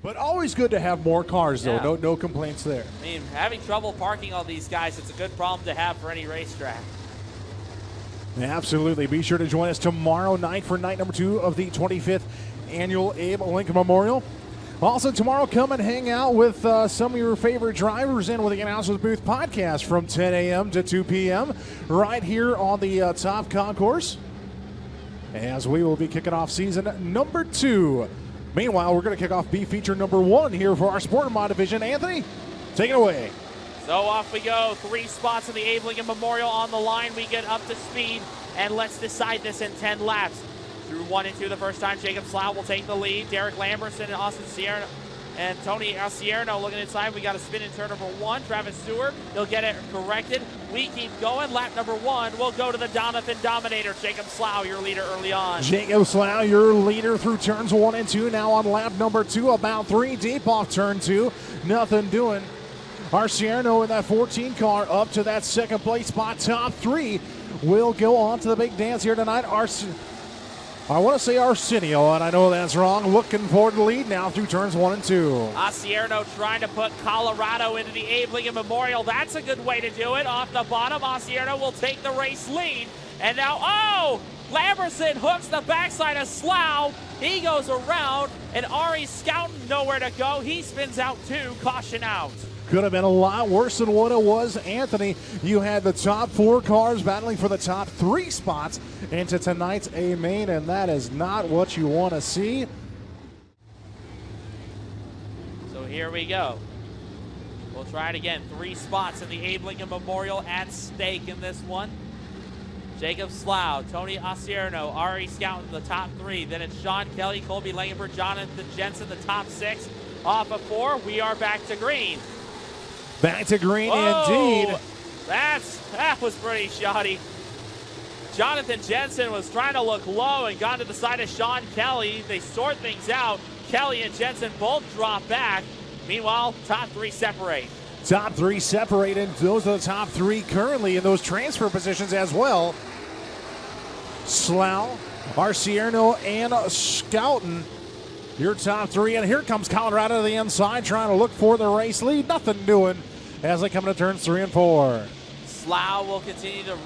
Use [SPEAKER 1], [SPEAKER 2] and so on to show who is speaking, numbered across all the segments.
[SPEAKER 1] But always good to have more cars, though.
[SPEAKER 2] Yeah.
[SPEAKER 1] No complaints there.
[SPEAKER 2] I mean, having trouble parking all these guys, it's a good problem to have for any racetrack.
[SPEAKER 1] Absolutely. Be sure to join us tomorrow night for night number 2 of the 25th Annual Abe Lincoln Memorial. Also, tomorrow, come and hang out with some of your favorite drivers and with the Announcers Booth podcast from 10 a.m. to 2 p.m. right here on the Top Concourse, as we will be kicking off season number 2. Meanwhile, we're going to kick off B feature number 1 here for our Sportmod division. Anthony, take it away.
[SPEAKER 2] So off we go. 3 spots in the Abe Lincoln Memorial on the line. We get up to speed, and let's decide this in 10 laps. Through 1 and 2 the first time, Jacob Slough will take the lead. Derek Lamberson and Austin Sierra and Tony Acierno looking inside. We got a spin in turn number 1. Travis Stewart, he'll get it corrected. We keep going. Lap number 1, we'll go to the Doniphan Dominator. Jacob Slough, your leader early on.
[SPEAKER 1] Jacob Slough, your leader through turns 1 and 2. Now on lap number 2, about 3 deep off turn 2. Nothing doing. Arciano in that 14 car up to that second place spot. Top 3 will go on to the big dance here tonight. I want to say Arsenio, and I know that's wrong. Looking for the lead now through turns 1 and 2.
[SPEAKER 2] Acierno trying to put Colorado into the Abe Lincoln Memorial. That's a good way to do it. Off the bottom, Acierno will take the race lead. And now, Lamberson hooks the backside of Slough. He goes around, and Ari Scouten nowhere to go. He spins out 2, caution out.
[SPEAKER 1] Could have been a lot worse than what it was, Anthony. You had the top 4 cars battling for the top 3 spots into tonight's A main, and that is not what you want to see.
[SPEAKER 2] So here we go. We'll try it again. 3 spots in the Abe Lincoln Memorial at stake in this one. Jacob Slough, Tony Acierno, Ari Scouten, the top 3. Then it's Sean Kelly, Colby Langenberg, Jonathan Jensen, the top 6. Off of 4, we are back to green.
[SPEAKER 1] Back to green indeed.
[SPEAKER 2] That was pretty shoddy. Jonathan Jensen was trying to look low and got to the side of Sean Kelly. They sort things out. Kelly and Jensen both drop back. Meanwhile, top 3 separate.
[SPEAKER 1] Top 3 separated. Those are the top 3 currently in those transfer positions as well. Slough, Arcierno, and Scouten. Your top 3, and here comes Colorado to the inside trying to look for the race lead. Nothing doing as they come into turns 3 and 4.
[SPEAKER 2] Slough will continue to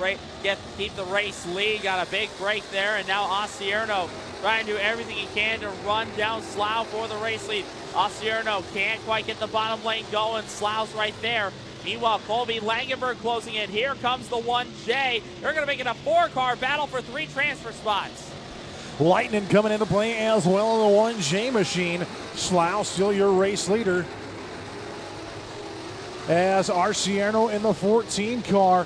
[SPEAKER 2] keep the race lead. Got a big break there, and now Acierno trying to do everything he can to run down Slough for the race lead. Acierno can't quite get the bottom lane going. Slough's right there. Meanwhile, Colby Langenberg closing in. Here comes the 1J. They're going to make it a 4-car battle for 3 transfer spots.
[SPEAKER 1] Lightning coming into play as well in the 1J machine. Slough still your race leader. As Arciano in the 14 car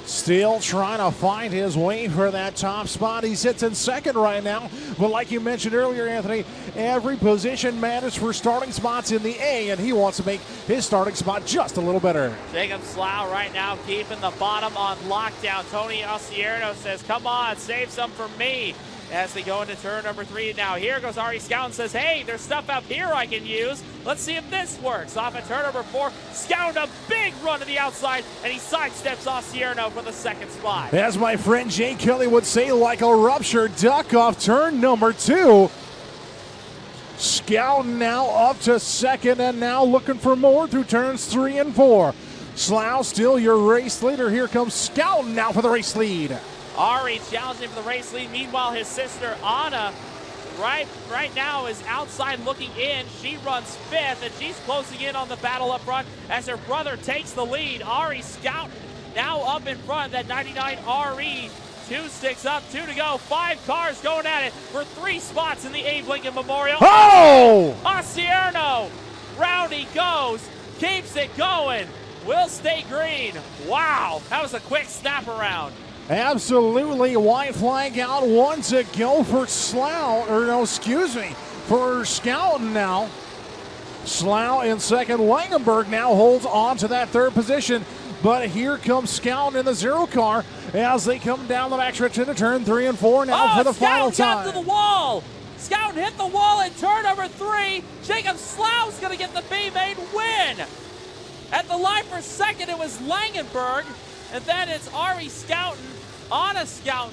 [SPEAKER 1] still trying to find his way for that top spot. He sits in second right now. But like you mentioned earlier, Anthony, every position matters for starting spots in the A, and he wants to make his starting spot just a little better.
[SPEAKER 2] Jacob Slough right now keeping the bottom on lockdown. Tony Acierno says, come on, save some for me. As they go into turn number 3 now. Here goes Ari Scouten, says, hey, there's stuff up here I can use. Let's see if this works. Off at turn number 4, Scouten a big run to the outside, and he sidesteps Acierno for the 2nd spot.
[SPEAKER 1] As my friend Jay Kelly would say, like a ruptured duck off turn number 2. Scouten now up to 2nd, and now looking for more through turns 3 and 4. Slough still your race leader. Here comes Scouten now for the race lead.
[SPEAKER 2] Ari challenging for the race lead. Meanwhile, his sister Anna right now is outside looking in. She runs 5th, and she's closing in on the battle up front as her brother takes the lead. Ari Scouten now up in front. That 99 RE. 2 sticks up, 2 to go. 5 cars going at it for 3 spots in the Abe Lincoln Memorial.
[SPEAKER 1] Oh!
[SPEAKER 2] Acierno, round he goes, keeps it going. Will stay green. Wow, that was a quick snap around.
[SPEAKER 1] Absolutely. White flag out. 1 to go for Slough. For Scouten now. Slough in second. Langenberg now holds on to that 3rd position. But here comes Scouten in the 0 car as they come down the backstretch into turn 3 and 4 now for the final time.
[SPEAKER 2] Scouten got to the wall. Scouten hit the wall in turn number 3. Jacob Slough's going to get the B-main win. At the line for 2nd, it was Langenberg. And then it's Ari Scouten, Anna Scouten,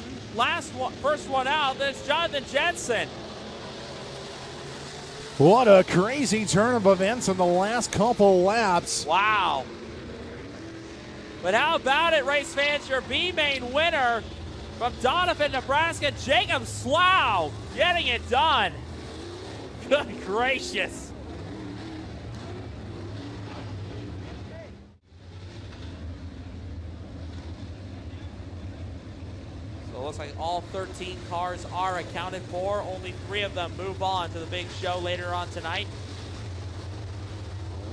[SPEAKER 2] first one out. Then it's Jonathan Jensen.
[SPEAKER 1] What a crazy turn of events in the last couple laps.
[SPEAKER 2] Wow. But how about it, race fans? Your B-main winner from Donovan, Nebraska, Jacob Slough, getting it done. Good gracious. So it looks like all 13 cars are accounted for. Only 3 of them move on to the big show later on tonight.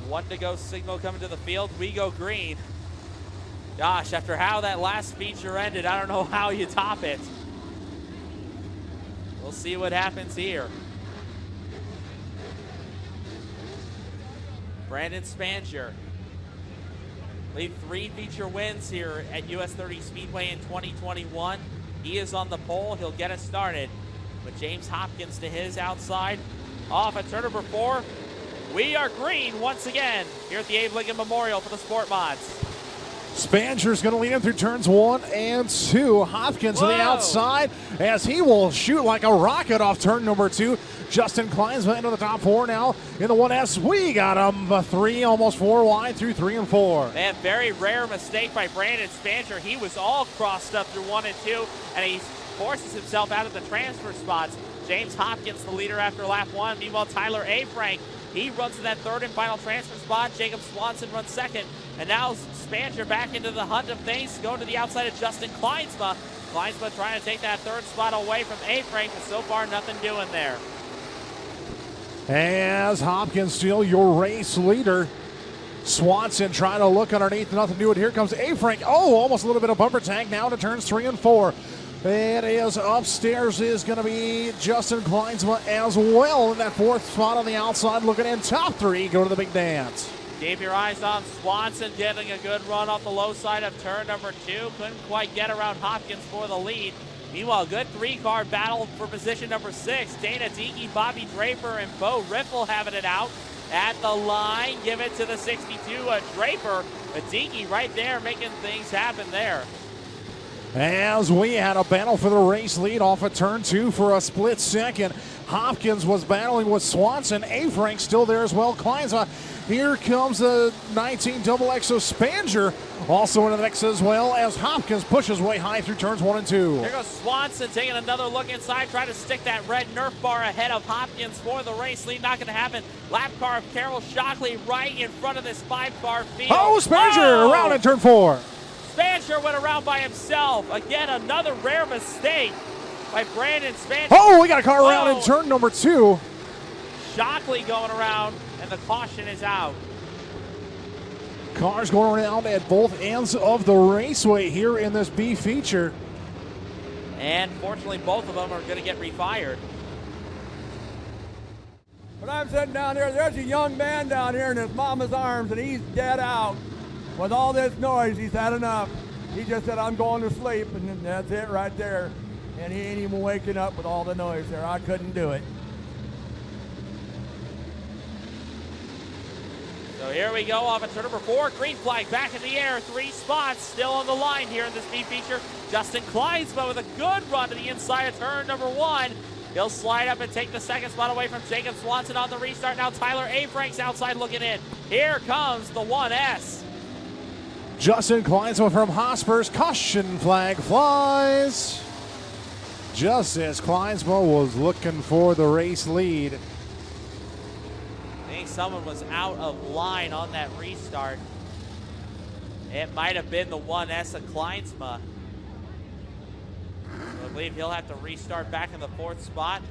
[SPEAKER 2] 1 to go signal coming to the field. We go green. Gosh, after how that last feature ended, I don't know how you top it. We'll see what happens here. Brandon Spanger. Lead 3 feature wins here at US 30 Speedway in 2021. He is on the pole. He'll get us started. With James Hopkins to his outside. Off at turn number 4. We are green once again here at the Abe Lincoln Memorial for the Sportmods.
[SPEAKER 1] Spanger's going to lead him through turns 1 and 2. Hopkins to the outside as he will shoot like a rocket off turn number 2. Justin Kleinsma into the top 4 now in the 1S. We got him 3, almost 4 wide through 3 and 4.
[SPEAKER 2] Man, very rare mistake by Brandon Spanger. He was all crossed up through 1 and 2, and he forces himself out of the transfer spots. James Hopkins, the leader after lap 1. Meanwhile, Tyler A. Frank, he runs to that 3rd and final transfer spot. Jacob Swanson runs 2nd. And now Spanger back into the hunt of things, going to the outside of Justin Kleinsma. Kleinsma trying to take that 3rd spot away from A. Frank, but so far nothing doing there.
[SPEAKER 1] As Hopkins still your race leader. Swanson trying to look underneath, nothing to do it. Here comes A. Frank. Oh, almost a little bit of bumper tank now to turns 3 and 4. It is upstairs is going to be Justin Kleinsma as well in that 4th spot on the outside. Looking in top 3, go to the big dance.
[SPEAKER 2] Keep your eyes on Swanson getting a good run off the low side of turn number 2. Couldn't quite get around Hopkins for the lead. Meanwhile, good 3-car battle for position number 6. Dana Deakey, Bobby Draper, and Bo Riffle having it out at the line. Give it to the 62, Draper. Deakey right there making things happen there.
[SPEAKER 1] As we had a battle for the race lead off of turn 2 for a split second. Hopkins was battling with Swanson. A. Frank still there as well. Kleinsma. Here comes the 19 double XO Spanger also into the mix as well as Hopkins pushes way high through turns 1 and 2.
[SPEAKER 2] Here goes Swanson taking another look inside, trying to stick that red Nerf bar ahead of Hopkins for the race lead. Not going to happen. Lap car of Carroll Shockley right in front of this 5-car field.
[SPEAKER 1] Oh, Spanger around in turn 4.
[SPEAKER 2] Spanger went around by himself. Again, another rare mistake by Brandon Spanger.
[SPEAKER 1] Oh, we got a car around in turn number 2.
[SPEAKER 2] Shockley going around, and the caution is out.
[SPEAKER 1] Cars going around at both ends of the raceway here in this B feature.
[SPEAKER 2] And fortunately, both of them are going to get refired.
[SPEAKER 3] But I'm sitting down here, there's a young man down here in his mama's arms, and he's dead out. With all this noise, he's had enough. He just said, I'm going to sleep, and that's it right there. And he ain't even waking up with all the noise there. I couldn't do it.
[SPEAKER 2] So here we go off at turn number 4. Green flag back in the air. 3 spots still on the line here in this B feature. Justin Kleinsma with a good run to the inside of turn number 1. He'll slide up and take the 2nd spot away from Jacob Swanson on the restart. Now Tyler A. Frank's outside looking in. Here comes the 1S.
[SPEAKER 1] Justin Kleinsma from Hospers. Caution flag flies. Just as Kleinsma was looking for the race lead.
[SPEAKER 2] I think someone was out of line on that restart. It might have been the 1S of Kleinsma. So I believe he'll have to restart back in the 4th spot.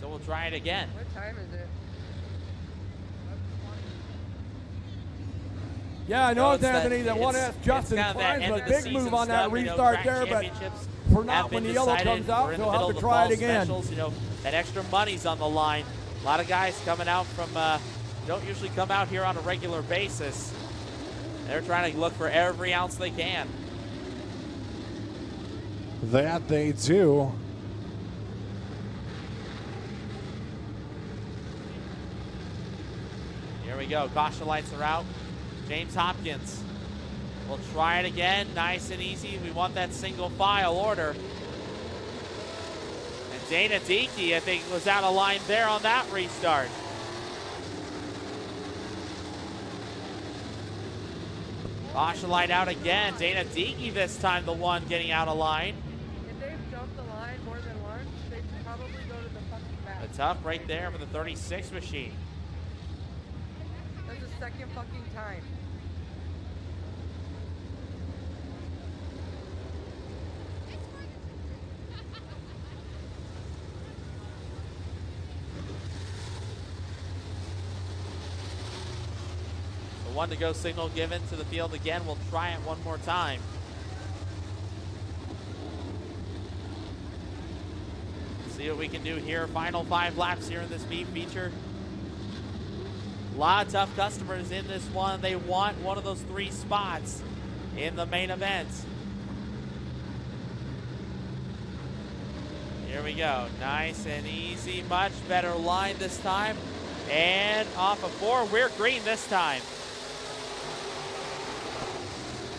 [SPEAKER 2] So we'll try it again.
[SPEAKER 4] What time is it?
[SPEAKER 3] Yeah, I know,
[SPEAKER 2] it's
[SPEAKER 3] Anthony, that 1S Justin Kleinsma, big move on that restart there, but for not when the yellow comes out, he'll have to try it again.
[SPEAKER 2] Specials, you know, that extra money's on the line. A lot of guys coming out from, don't usually come out here on a regular basis. They're trying to look for every ounce they can.
[SPEAKER 1] That they do.
[SPEAKER 2] Here we go, caution lights are out. James Hopkins will try it again, nice and easy. We want that single file order. And Dana Diekey, I think, was out of line there on that restart. Caution light out again. Dana Diekey this time, the one getting out of line.
[SPEAKER 4] If they've jumped the line more than once, they should probably go to the fucking back.
[SPEAKER 2] The tough right there for the 36 machine.
[SPEAKER 4] That's the second fucking time.
[SPEAKER 2] The one to go signal given to the field again. We'll try it one more time. See what we can do here. Final 5 laps here in this speed feature. A lot of tough customers in this one. They want one of those 3 spots in the main event. Here we go. Nice and easy. Much better line this time. And off of 4. We're green this time.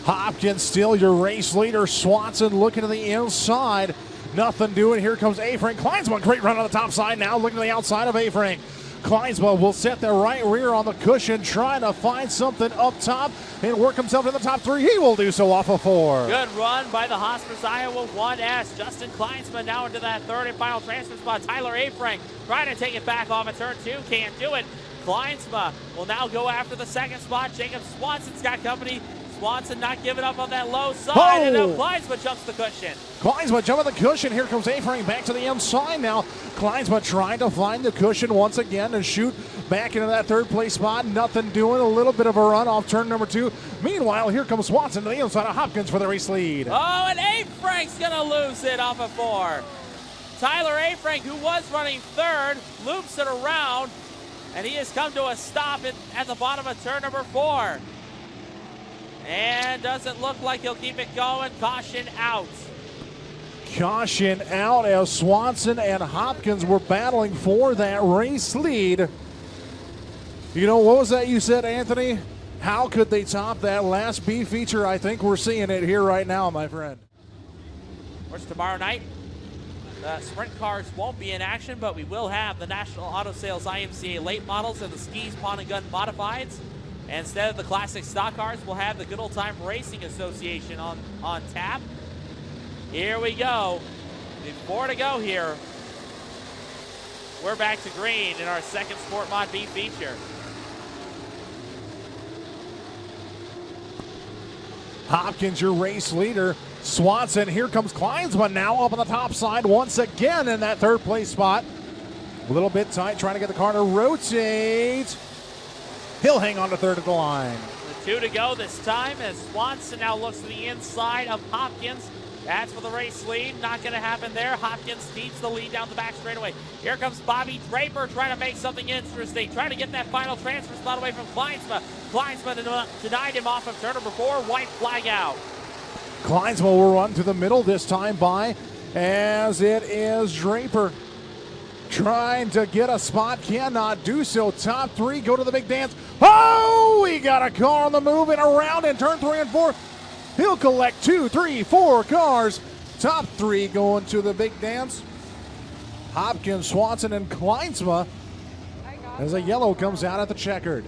[SPEAKER 1] Hopkins still your race leader. Swanson looking to the inside. Nothing doing. Here comes A-Frank Kleinsma. Great run on the top side now. Looking to the outside of A-Frank. Kleinsma will set the right rear on the cushion, trying to find something up top and work himself in the top 3. He will do so off of 4.
[SPEAKER 2] Good run by the Hospice Iowa 1S. Justin Kleinsma now into that 3rd and final transfer spot. Tyler A-Frank trying to take it back off of turn 2. Can't do it. Kleinsma will now go after the 2nd spot. Jacob Swanson's got company. Swanson not giving up on that low side, and now Kleinsma jumps the cushion.
[SPEAKER 1] Kleinsma jumping the cushion. Here comes A-Frank back to the inside now. Kleinsma trying to find the cushion once again and shoot back into that 3rd place spot. Nothing doing. A little bit of a run off turn number 2. Meanwhile, here comes Swanson to the inside of Hopkins for the race lead.
[SPEAKER 2] Oh, and A-Frank's going to lose it off of 4. Tyler A-Frank, who was running 3rd, loops it around, and he has come to a stop at the bottom of turn number 4. And doesn't look like he'll keep it going. Caution out.
[SPEAKER 1] Caution out as Swanson and Hopkins were battling for that race lead. You know, what was that you said, Anthony? How could they top that last B feature? I think we're seeing it here right now, my friend.
[SPEAKER 2] Of course, tomorrow night, the sprint cars won't be in action, but we will have the National Auto Sales IMCA late models and the Skis Pawn and Gun Modifieds. And instead of the classic stock cars, we'll have the Good Old Time Racing Association on tap. Here we go. 4 to go here. We're back to green in our 2nd Sport Mod B feature.
[SPEAKER 1] Hopkins, your race leader. Swanson, here comes Kleinsma now up on the top side once again in that 3rd place spot. A little bit tight, trying to get the car to rotate. He'll hang on to 3rd of the line.
[SPEAKER 2] The 2 to go this time as Swanson now looks to the inside of Hopkins. That's for the race lead. Not going to happen there. Hopkins keeps the lead down the back straightaway. Here comes Bobby Draper trying to make something interesting. Trying to get that final transfer spot away from Kleinsma. Kleinsma denied him off of turn number 4. White flag out.
[SPEAKER 1] Kleinsma will run to the middle this time by as it is Draper. Trying to get a spot, cannot do so. Top 3 go to the big dance. Oh, we got a car on the move and around in turn 3 and 4. He'll collect 2, 3, 4 cars. Top 3 going to the big dance. Hopkins, Swanson, and Kleinsma as a yellow comes out at the checkered.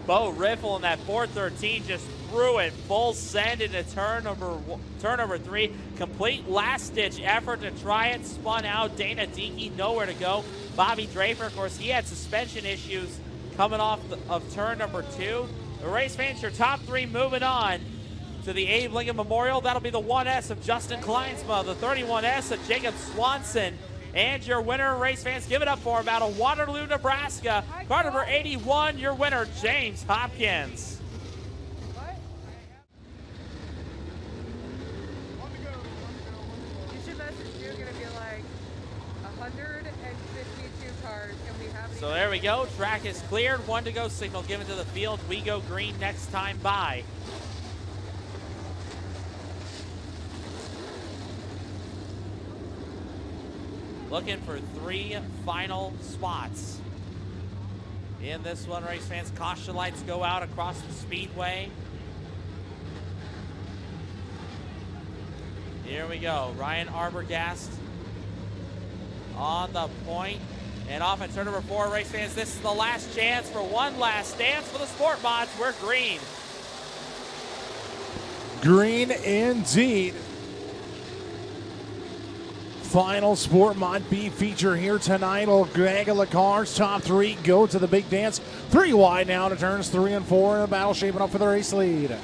[SPEAKER 2] Bo Riffle in that 413 just threw it full send into turn number 3. Complete last-ditch effort to try it. Spun out. Dana Diekey nowhere to go. Bobby Draper, of course, he had suspension issues coming off of turn number 2. The race fans, your top 3 moving on to the Abe Lincoln Memorial. That'll be the 1S of Justin Kleinsma, the 31S of Jacob Swanson. And your winner, race fans, give it up for him out of Waterloo, Nebraska. Car number 81, your winner, James Hopkins.
[SPEAKER 4] You should message you're going to be like 152 cars, and we have.
[SPEAKER 2] So there we go. Track is cleared. 1 to go. Signal given to the field. We go green next time by. Looking for 3 final spots. In this one, race fans, caution lights go out across the speedway. Here we go. Ryan Arbogast on the point. And off at turn number 4, race fans, this is the last chance for one last dance for the Sport Mods. We're green.
[SPEAKER 1] Green indeed. Final Sport Mod B feature here tonight. Will gaggle the cars. Top 3 go to the big dance. 3 wide now to turns 3 and 4 in the battle, shaping up for the race lead.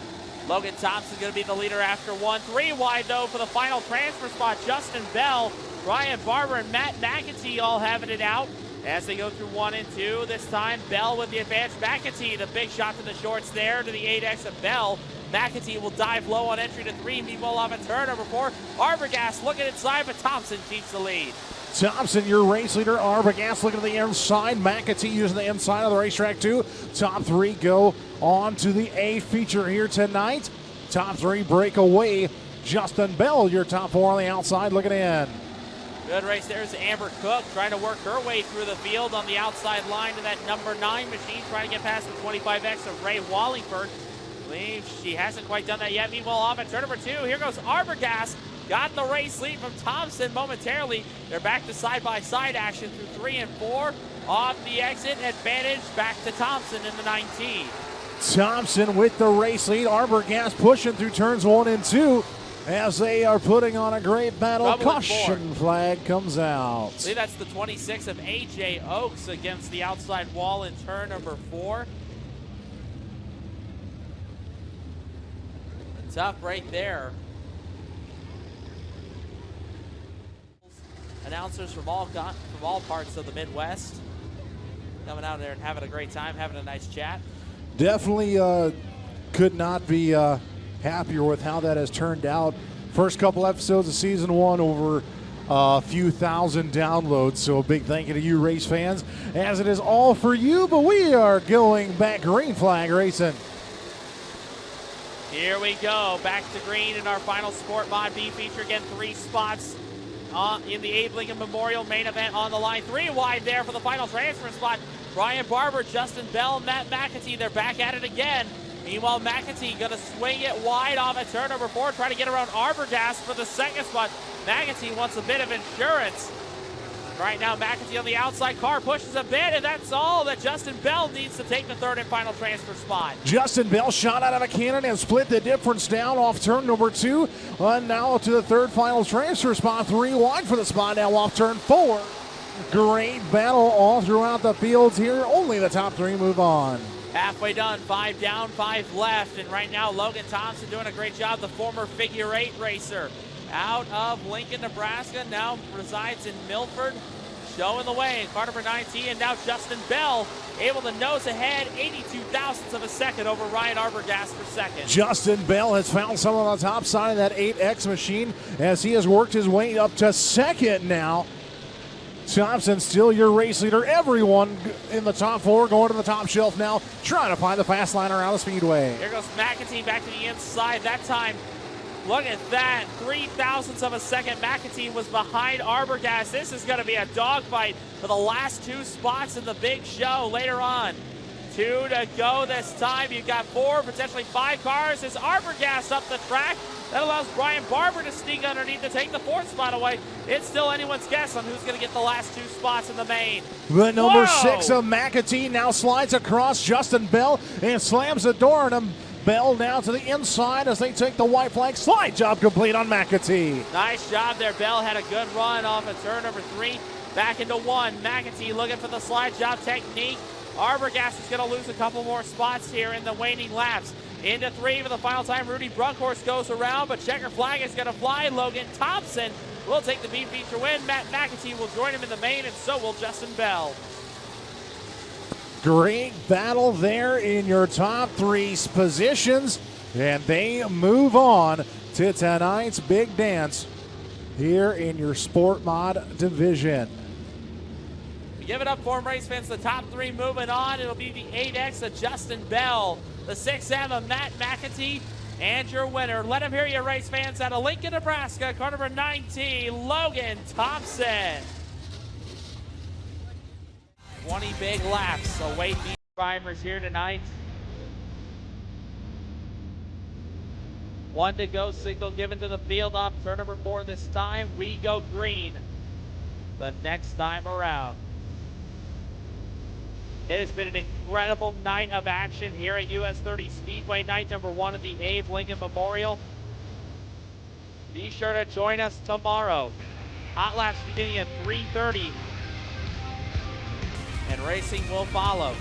[SPEAKER 2] Logan Thompson going to be the leader after 1. 3 wide though for the final transfer spot. Justin Bell, Ryan Barber, and Matt McAtee all having it out as they go through 1 and 2. This time Bell with the advantage. McAtee, the big shot to the shorts there to the 8X of Bell. McAtee will dive low on entry to 3. Meanwhile, off at turn number 4, Arbogast looking inside, but Thompson keeps the lead.
[SPEAKER 1] Thompson, your race leader. Arbogast looking to the inside. McAtee using the inside of the racetrack too. Top 3 go on to the A feature here tonight. Top 3 break away. Justin Bell, your top 4 on the outside looking in.
[SPEAKER 2] Good race. There's Amber Cook trying to work her way through the field on the outside line to that number 9 machine, trying to get past the 25X of Ray Wallingford. I believe she hasn't quite done that yet. Meanwhile, off at turn number 2, here goes Arbogast. Got the race lead from Thompson momentarily. They're back to side-by-side action through 3 and 4. Off the exit, advantage back to Thompson in the 19.
[SPEAKER 1] Thompson with the race lead. Arbogast pushing through turns 1 and 2 as they are putting on a great battle. Caution flag comes out.
[SPEAKER 2] I believe that's the 26 of A.J. Oaks against the outside wall in turn number 4. Tough right there. Announcers from all parts of the Midwest coming out there and having a great time, having a nice chat.
[SPEAKER 1] Definitely could not be happier with how that has turned out. First couple episodes of season 1 over a few thousand downloads, so a big thank you to you race fans, as it is all for you. But we are going back green flag racing.
[SPEAKER 2] Here we go, back to green in our final Sport Mod B feature. Again, 3 spots in the Abe Lincoln Memorial main event on the line. 3 wide there for the final transfer spot. Brian Barber, Justin Bell, Matt McAtee, they're back at it again. Meanwhile, McAtee going to swing it wide off at turn number 4, trying to get around Arbogast for the second spot. McAtee wants a bit of insurance. Right now, McAtee on the outside, car pushes a bit, and that's all that Justin Bell needs to take the 3rd and final transfer spot.
[SPEAKER 1] Justin Bell shot out of a cannon and split the difference down off turn number 2. Now to the 3rd final transfer spot. 3 wide for the spot now off turn 4. Great battle all throughout the fields here. Only the top 3 move on.
[SPEAKER 2] Halfway done, 5 down, 5 left. And right now, Logan Thompson doing a great job, the former figure 8 racer. Out of Lincoln, Nebraska, now resides in Milford, showing the way in car number 19, and now Justin Bell able to nose ahead 82 thousandths of a second over Ryan Arbogast for second.
[SPEAKER 1] Justin Bell has found someone on the top side of that 8X machine as he has worked his way up to second now. Thompson still your race leader. Everyone in the top 4 going to the top shelf now, trying to find the fast line around the Speedway.
[SPEAKER 2] Here goes McAtee back to the inside. That time, look at that, 3 thousandths of a second. McAtee was behind Arbogast. This is going to be a dogfight for the last 2 spots in the big show later on. 2 to go this time. You've got 4, potentially 5 cars as Arbogast up the track. That allows Brian Barber to sneak underneath to take the 4th spot away. It's still anyone's guess on who's going to get the last 2 spots in the main.
[SPEAKER 1] The number 6 of McAtee now slides across Justin Bell and slams the door on him. Bell now to the inside as they take the white flag. Slide job complete on McAtee.
[SPEAKER 2] Nice job there. Bell had a good run off of turn number 3. Back into 1. McAtee looking for the slide job technique. Arbogast is going to lose a couple more spots here in the waning laps. Into 3 for the final time. Rudy Brunkhorst goes around, but checker flag is going to fly. Logan Thompson will take the B feature win. Matt McAtee will join him in the main, and so will Justin Bell.
[SPEAKER 1] Great battle there in your top 3 positions, and they move on to tonight's big dance here in your Sport Mod division.
[SPEAKER 2] Give it up for him, race fans. The top 3 moving on. It'll be the 8X of Justin Bell, the 6M of Matt McAtee, and your winner. Let him hear you, race fans, out of Lincoln, Nebraska, car number 19, Logan Thompson. 20 big laps await the drivers here tonight. 1 to go, signal given to the field off turn number 4 this time. We go green. the next time around. It has been an incredible night of action here at US 30 Speedway, night number 1 of the Abe Lincoln Memorial. Be sure to join us tomorrow. Hot laps beginning at 3:30, and racing will follow.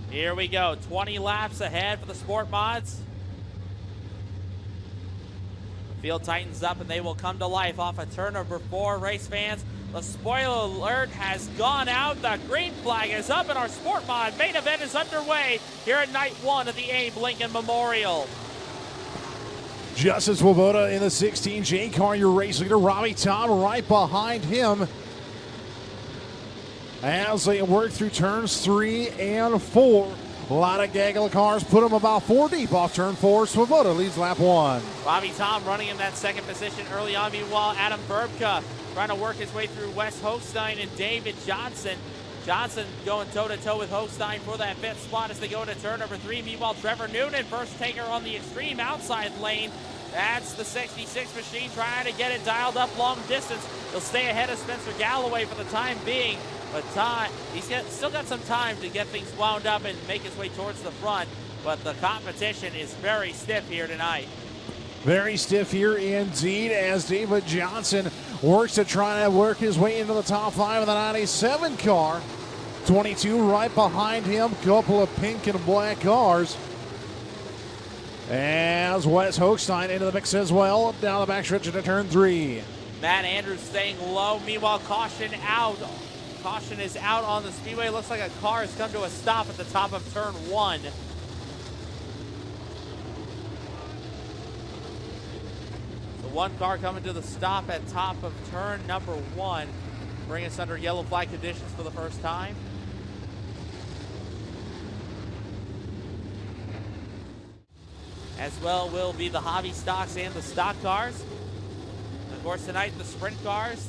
[SPEAKER 2] Here we go, 20 laps ahead for the Sportmods. The field tightens up and they will come to life off of turn number 4. Race fans, the spoiler alert has gone out. The green flag is up and our Sportmod main event is underway here at night 1 of the Abe Lincoln Memorial.
[SPEAKER 1] Justin Swoboda in the 16J car, your race leader. Robbie Tom right behind him as they work through turns 3 and 4. A lot of gaggle of cars, put them about 4 deep off turn 4. Swoboda leads lap 1.
[SPEAKER 2] Robbie Tom running in that second position early on. Meanwhile, Adam Burbka trying to work his way through Wes Hochstein and David Johnson. Johnson going toe-to-toe with Hochstein for that 5th spot as they go into turn number 3. Meanwhile, Trevor Noonan, first taker on the extreme outside lane. That's the 66 machine trying to get it dialed up long distance. He'll stay ahead of Spencer Galloway for the time being, but still got some time to get things wound up and make his way towards the front. But the competition is very stiff here tonight.
[SPEAKER 1] Very stiff here indeed as David Johnson works to try to work his way into the top 5 of the 97 car. 22 right behind him, couple of pink and black cars. As Wes Hochstein into the mix as well, down the backstretch into turn 3.
[SPEAKER 2] Matt Andrews staying low. Meanwhile, caution out. Caution is out on the speedway. Looks like a car has come to a stop at the top of turn 1. The one car coming to the stop at top of turn number 1. Bring us under yellow flag conditions for the first time. As well will be the hobby stocks and the stock cars. And of course tonight the sprint cars,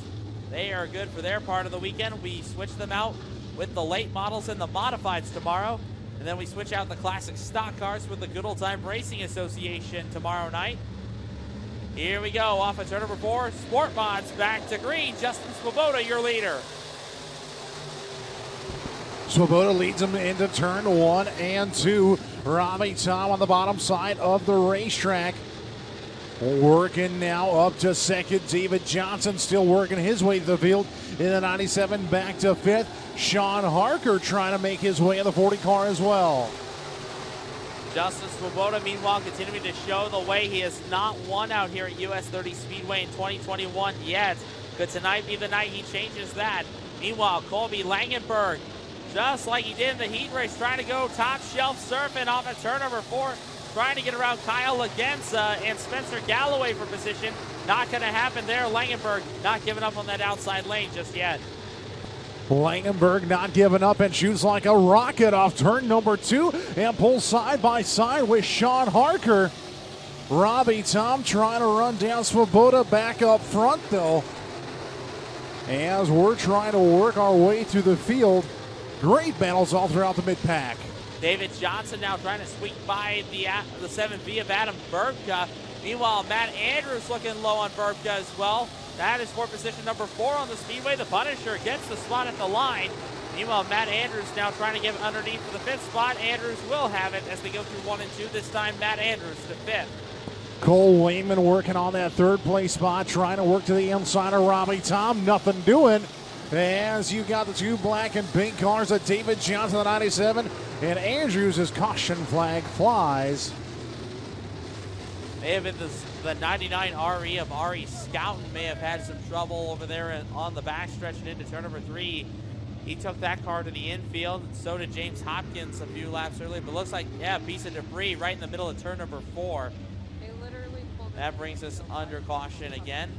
[SPEAKER 2] they are good for their part of the weekend. We switch them out with the late models and the modifieds tomorrow. And then we switch out the classic stock cars with the Good Old Time Racing Association tomorrow night. Here we go, off of turn number 4, Sportmods back to green. Justin Swoboda, your leader.
[SPEAKER 1] Swoboda leads him into turn 1 and 2. Robbie Tom on the bottom side of the racetrack. Working now up to second. David Johnson still working his way to the field in the 97, back to 5th. Sean Harker trying to make his way in the 40 car as well.
[SPEAKER 2] Justin Swoboda, meanwhile, continuing to show the way. He has not won out here at US 30 Speedway in 2021 yet. Could tonight be the night he changes that? Meanwhile, Colby Langenberg, just like he did in the heat race, trying to go top shelf surfing off at turn number 4, trying to get around Kyle Lagenza and Spencer Galloway for position. Not going to happen there. Langenberg not giving up on that outside lane just yet.
[SPEAKER 1] Langenberg not giving up and shoots like a rocket off turn number 2 and pulls side by side with Sean Harker. Robbie Tom trying to run down Swoboda back up front though, as we're trying to work our way through the field. Great battles all throughout the mid-pack.
[SPEAKER 2] David Johnson now trying to squeak by the 7V of Adam Burbka. Meanwhile, Matt Andrews looking low on Burbka as well. That is for position number 4 on the speedway. The Punisher gets the spot at the line. Meanwhile, Matt Andrews now trying to get underneath for the 5th spot. Andrews will have it as they go through 1 and 2. This time, Matt Andrews to 5th.
[SPEAKER 1] Cole Wayman working on that 3rd place spot, trying to work to the inside of Robbie Tom. Nothing doing. As you got the 2 black and pink cars of David Johnson, the 97, and Andrews' caution flag flies.
[SPEAKER 2] May have been the 99 RE of Ari Scouten may have had some trouble over there on the backstretch and into turn number 3. He took that car to the infield, and so did James Hopkins a few laps earlier. But looks like, yeah, a piece of debris right in the middle of turn number 4.
[SPEAKER 4] They literally pulled
[SPEAKER 2] That brings us under caution again.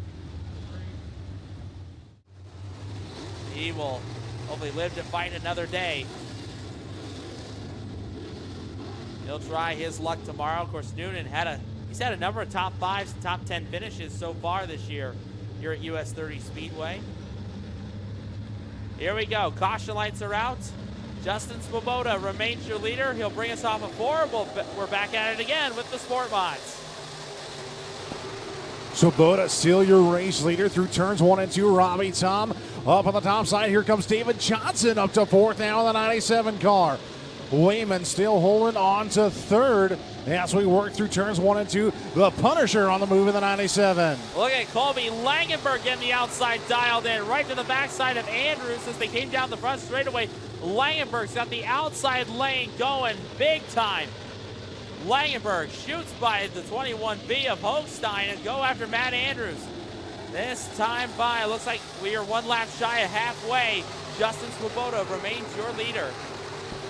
[SPEAKER 2] He will hopefully live to fight another day. He'll try his luck tomorrow. Of course, Noonan he's had a number of top 5s and top 10 finishes so far this year here at US 30 Speedway. Here we go. Caution lights are out. Justin Swoboda remains your leader. He'll bring us off a 4. We're back at it again with the Sportmods.
[SPEAKER 1] Swoboda still your race leader through turns 1 and 2. Robbie Tom up on the top side. Here comes David Johnson up to 4th now in the 97 car. Wayman still holding on to 3rd as we work through turns 1 and 2. The Punisher on the move in the 97.
[SPEAKER 2] Look at Colby Langenberg getting the outside dialed in right to the backside of Andrews as they came down the front straightaway. Langenberg's got the outside lane going big time. Langenberg shoots by the 21B of Hochstein and go after Matt Andrews. This time by, looks like we are 1 lap shy of halfway. Justin Swoboda remains your leader.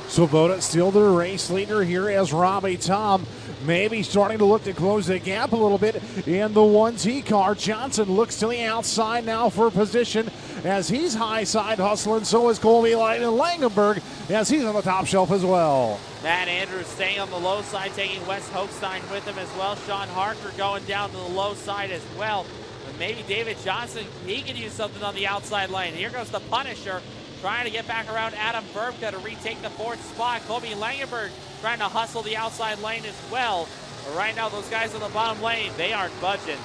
[SPEAKER 1] Swoboda still the race leader here as Robbie Tom maybe starting to look to close the gap a little bit in the 1T car. Johnson looks to the outside now for position as he's high side hustling. So is Colby Langenberg as he's on the top shelf as well.
[SPEAKER 2] Matt Andrews staying on the low side, taking Wes Hochstein with him as well. Sean Harker going down to the low side as well. But maybe David Johnson, he could use something on the outside lane. Here goes the Punisher, trying to get back around Adam Verbka to retake the 4th spot. Colby Langenberg trying to hustle the outside lane as well. But right now, those guys on the bottom lane, they aren't budging.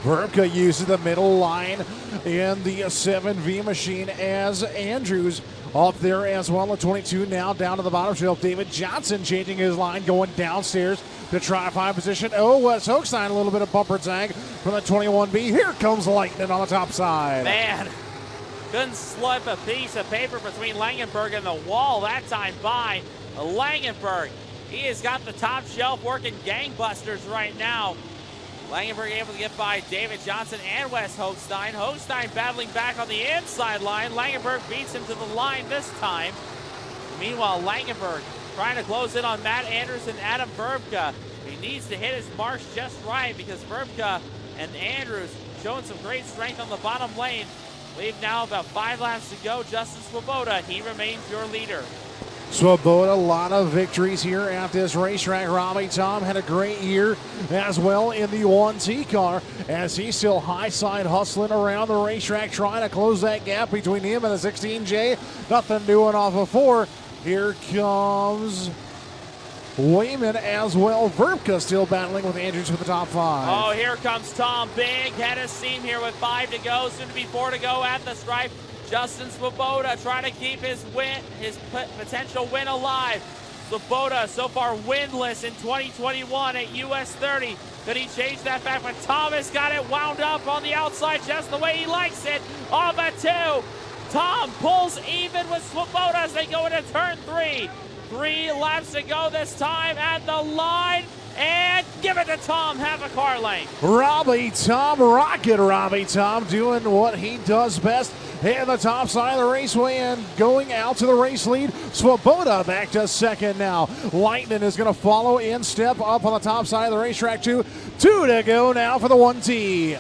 [SPEAKER 1] Verbka uses the middle line in the 7V machine as Andrews up there as well at 22 now down to the bottom shelf. David Johnson changing his line, going downstairs to try to find position. Oh, Wes Hochstein, a little bit of bumper tag from the 21B. Here comes Lightning on the top side.
[SPEAKER 2] Man, couldn't slip a piece of paper between Langenberg and the wall that time by. Langenberg, he has got the top shelf working gangbusters right now. Langenberg able to get by David Johnson and Wes Hochstein. Hochstein battling back on the inside line. Langenberg beats him to the line this time. Meanwhile, Langenberg trying to close in on Matt Andrews and Adam Verbka. He needs to hit his marks just right because Verbka and Andrews showing some great strength on the bottom lane. We've now about 5 laps to go. Justin Swoboda, he remains your leader.
[SPEAKER 1] Swoboda, a lot of victories here at this racetrack. Robbie Tom had a great year as well in the 1T car as he's still high side hustling around the racetrack trying to close that gap between him and the 16J. Nothing doing off of 4. Here comes Wayman as well. Verbka still battling with Andrews for the top 5.
[SPEAKER 2] Oh, here comes Tom. Big head of steam here with 5 to go, soon to be 4 to go at the stripe. Justin Swoboda trying to keep his potential win alive. Swoboda so far winless in 2021 at US 30. Could he change that back? But Thomas got it wound up on the outside just the way he likes it. Off at 2. Tom pulls even with Swoboda as they go into turn 3. 3 laps to go this time at the line. And give it to Tom, half a car length.
[SPEAKER 1] Robbie Tom, Rocket Robbie Tom doing what he does best. Hitting the top side of the raceway and going out to the race lead. Swoboda back to 2nd now. Lightning is going to follow in step up on the top side of the racetrack too. 2 to go now for the 1T.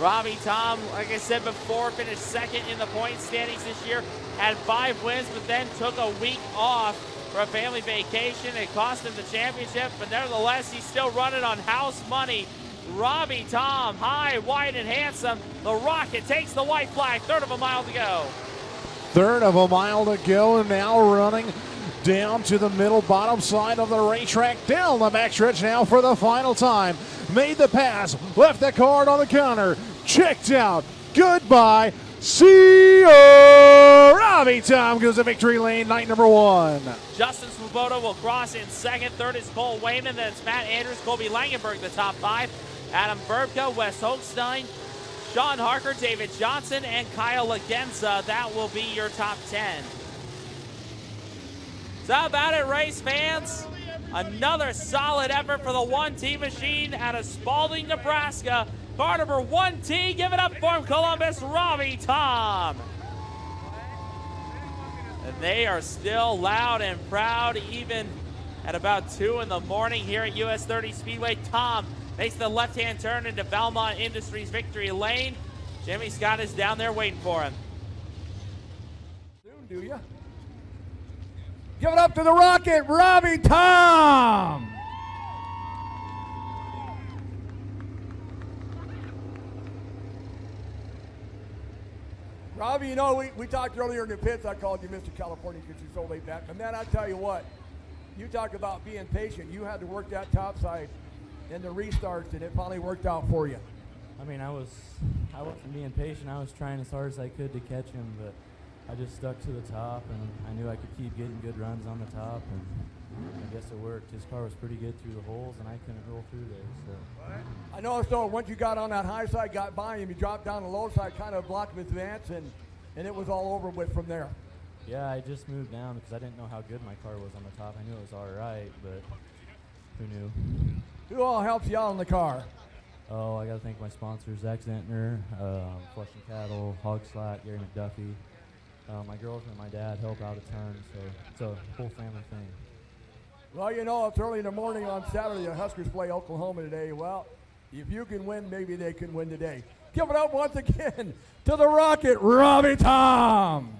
[SPEAKER 2] Robbie Tom, like I said before, finished 2nd in the point standings this year. Had 5 wins, but then took a week off for a family vacation. It cost him the championship, but nevertheless, he's still running on house money. Robbie Tom, high, wide, and handsome. The Rocket takes the white flag. 1/3 of a mile to go.
[SPEAKER 1] 1/3 of a mile to go. Now running down to the middle bottom side of the racetrack. Down the backstretch now for the final time. Made the pass. Left the card on the counter. Checked out. Goodbye. See ya! Robbie Tom goes to victory lane, night number 1.
[SPEAKER 2] Justin Swoboda will cross in 2nd. 3rd is Cole Wayman. Then it's Matt Andrews, Colby Langenberg, the top 5. Adam Verbka, Wes Hochstein, Sean Harker, David Johnson, and Kyle Lagenza. That will be your top 10. So how about it, race fans? Another solid effort for the 1T machine out of Spalding, Nebraska. Car number 1T, give it up for him, Columbus, Robbie Tom. And they are still loud and proud, even at about 2 in the morning here at US 30 Speedway. Tom makes the left-hand turn into Valmont Industries victory lane. Jimmy Scott is down there waiting for him.
[SPEAKER 3] Soon, do ya? Give it up to the Rocket, Robbie Tom! Robbie, you know, we talked earlier in the pits. I called you Mr. California because you're so laid back. And then I tell you what, you talk about being patient. You had to work that top side in the restarts, and it finally worked out for you.
[SPEAKER 5] I mean, I wasn't being patient. I was trying as hard as I could to catch him, but I just stuck to the top, and I knew I could keep getting good runs on the top, and I guess it worked. His car was pretty good through the holes, and I couldn't roll through there. So
[SPEAKER 3] I noticed though, once you got on that high side, got by him, you dropped down the low side, kind of blocked his advance, and it was all over with from there.
[SPEAKER 5] yeah, I just moved down because I didn't know how good my car was on the top. I knew it was all right, but who knew?
[SPEAKER 3] Who all helps you out in the car?
[SPEAKER 5] Oh, I got to thank my sponsors, Zach Zentner, Flush and Cattle, Hog Slack, Gary McDuffie. My girlfriend and my dad help out a ton, so it's a whole family thing.
[SPEAKER 3] Well, you know, it's early in the morning on Saturday. The Huskers play Oklahoma today. Well, if you can win, maybe they can win today. Give it up once again to the Rocket, Robbie Tom.